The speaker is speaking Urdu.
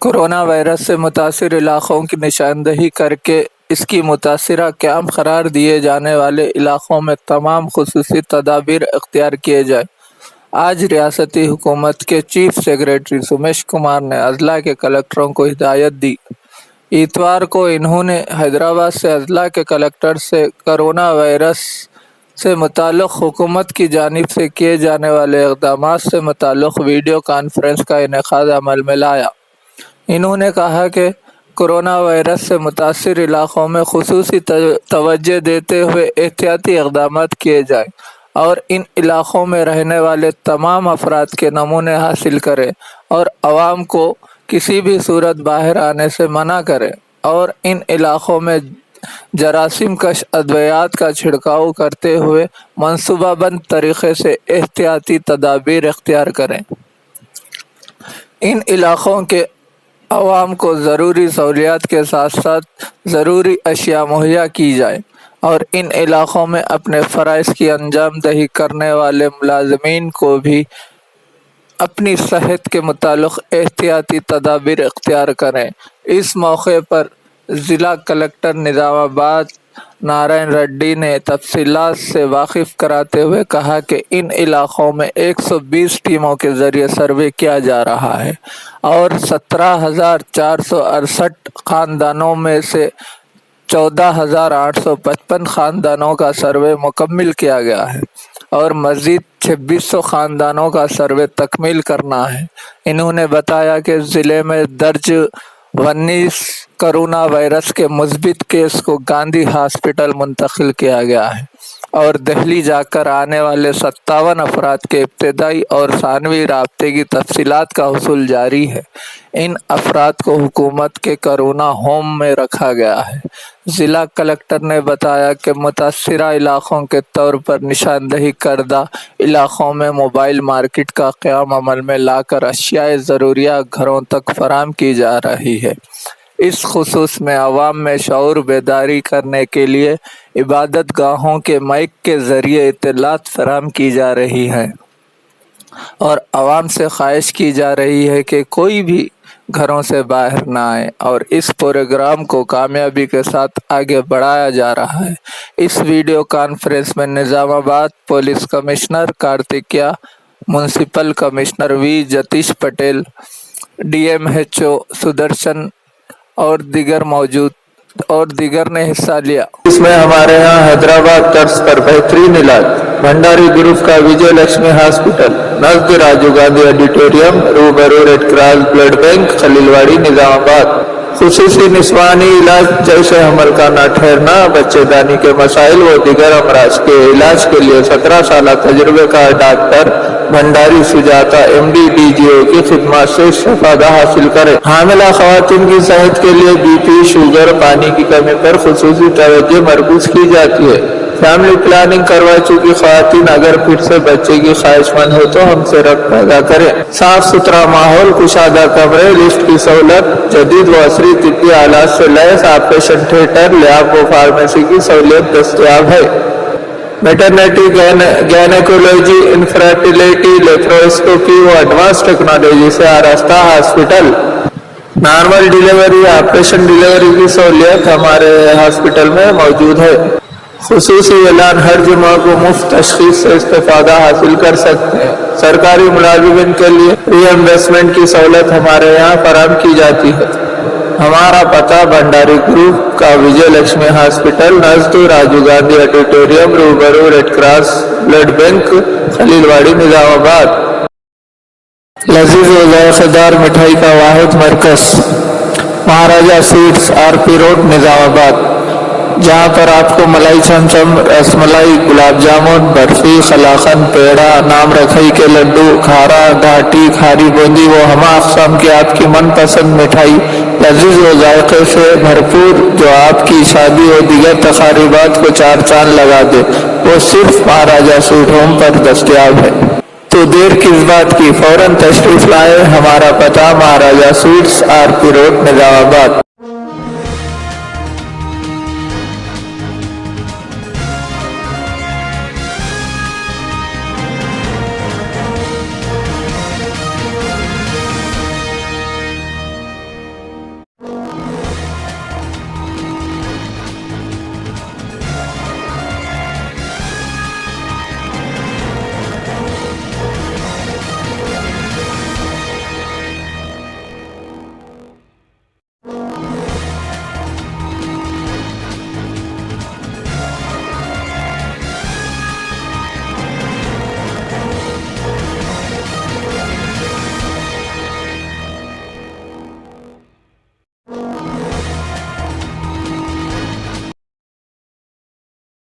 کورونا وائرس سے متاثر علاقوں کی نشاندہی کرکے اس کی متاثرہ کیمپ قرار دیے جانے والے علاقوں میں تمام خصوصی تدابیر اختیار کیے جائیں۔ آج ریاستی حکومت کے چیف سیکرٹری سومیش کمار نے اضلاع کے کلکٹروں کو ہدایت دی۔ اتوار کو انہوں نے حیدرآباد سے اضلاع کے کلکٹر سے کورونا وائرس سے متعلق حکومت کی جانب سے کیے جانے والے اقدامات سے متعلق ویڈیو کانفرنس کا انعقاد عمل میں لایا۔ انہوں نے کہا کہ کورونا وائرس سے متاثر علاقوں میں خصوصی توجہ دیتے ہوئے احتیاطی اقدامات کیے جائیں اور ان علاقوں میں رہنے والے تمام افراد کے نمونے حاصل کریں اور عوام کو کسی بھی صورت باہر آنے سے منع کریں اور ان علاقوں میں جراثیم کش ادویات کا چھڑکاؤ کرتے ہوئے منصوبہ بند طریقے سے احتیاطی تدابیر اختیار کریں۔ ان علاقوں کے عوام کو ضروری سہولیات کے ساتھ ساتھ ضروری اشیاء مہیا کی جائیں اور ان علاقوں میں اپنے فرائض کی انجام دہی کرنے والے ملازمین کو بھی اپنی صحت کے متعلق احتیاطی تدابیر اختیار کریں۔ اس موقع پر ضلع کلکٹر نظام آباد نارائن ریڈی نے تفصیلات سے واقف کراتے ہوئے کہا کہ ان علاقوں میں 120 ٹیموں کے ذریعے سروے کیا جا رہا ہے اور 17,468 خاندانوں میں سے 14,855 خاندانوں کا سروے مکمل کیا گیا ہے اور مزید 2600 خاندانوں کا سروے تکمیل کرنا ہے۔ انہوں نے بتایا کہ ضلع میں درج 19 کورونا وائرس کے مثبت کیس کو گاندھی ہاسپٹل منتقل کیا گیا ہے اور دہلی جا کر آنے والے 57 افراد کے ابتدائی اور ثانوی رابطے کی تفصیلات کا حصول جاری ہے۔ ان افراد کو حکومت کے کورونا ہوم میں رکھا گیا ہے۔ ضلع کلکٹر نے بتایا کہ متاثرہ علاقوں کے طور پر نشاندہی کردہ علاقوں میں موبائل مارکیٹ کا قیام عمل میں لا کر اشیاء ضروریہ گھروں تک فراہم کی جا رہی ہے۔ اس خصوص میں عوام میں شعور بیداری کرنے کے لیے عبادت گاہوں کے مائک کے ذریعے اطلاعات فراہم کی جا رہی ہیں اور عوام سے خواہش کی جا رہی ہے کہ کوئی بھی گھروں سے باہر نہ آئے اور اس پروگرام کو کامیابی کے ساتھ آگے بڑھایا جا رہا ہے۔ اس ویڈیو کانفرنس میں Nizamabad police commissioner Karthikeya, municipal commissioner V Jitesh Patel, D M H O Sudarshan اور دیگر نے حصہ لیا۔ اس میں ہمارے ہاں حیدرآباد طرز پر بہترین علاج بھنڈاری گروپ کا وجے لکشمی ہاسپٹل نزد راجیو گاندھی آڈیٹوریم روبرو ریڈ کراس بلڈ بینک خلیل واڑی نظام آباد۔ خصوصی نسوانی علاج جیسے حمل کا نہ ٹھہرنا، بچے دانی کے مسائل و دیگر امراض کے علاج کے لیے 17 سالہ تجربے کار doctor Bhandari Sujata M D D G O کی خدمات سے استفادہ حاصل کریں۔ حاملہ خواتین کی صحت کے لیے بی پی، شوگر، پانی کی کمی پر خصوصی توجہ مرکوز کی جاتی ہے۔ فیملی پلاننگ کروا چکی خواتین اگر پھر سے بچے کی خواہش مند ہو تو ہم سے ربط پیدا کریں۔ صاف ستھرا ماحول، کشادہ کمرے، لفٹ کی سہولت، جدید و عصری طبی آلات سے لیس آپریشن تھیٹر، لیاب و فارمیسی کی سہولت دستیاب ہے۔ میٹرنٹی، گینیکولوجی، انفرٹیلیٹی، لیپروسکوپی و ایڈوانس ٹیکنالوجی سے آراستہ hospital. Normal delivery, operation delivery کی سہولیت ہمارے ہاسپٹل میں موجود ہے۔ خصوصی اعلان، ہر جمعہ کو مفت تشخیص سے استفادہ حاصل کر سکتے ہیں۔ سرکاری ملازمین کے لیے ری ایمبرسمنٹ کی سہولت ہمارے یہاں فراہم کی جاتی ہے۔ ہمارا پتہ بھنڈاری گروپ کا وجے لکشمی ہاسپٹل نزد راجیو گاندھی آڈیٹوریم روبرو ریڈ کراس بلڈ بینک خلیل واڑی نظام آباد۔ لذیذ و ذائقہ دار مٹھائی کا واحد مرکز مہاراجہ سویٹس آر پی روڈ نظام آباد، جہاں پر آپ کو ملائی چمچم، رس ملائی، گلاب جامن، برفی، قلاقند، پیڑا، نام رکھائی کے لڈو، کھارا، گھاٹی، کھاری بوندی و ہمہ اقسام کی آپ کی من پسند مٹھائی لذیذ و ذائقے سے بھرپور جو آپ کی شادی و دیگر تقریبات کو چار چاند لگا دے، وہ صرف مہاراجہ سویٹ ہوم پر دستیاب ہے۔ تو دیر کس بات کی، فوراً تشریف لائیں۔ ہمارا پتہ مہاراجہ سویٹس آر پی روڈ نظام آباد۔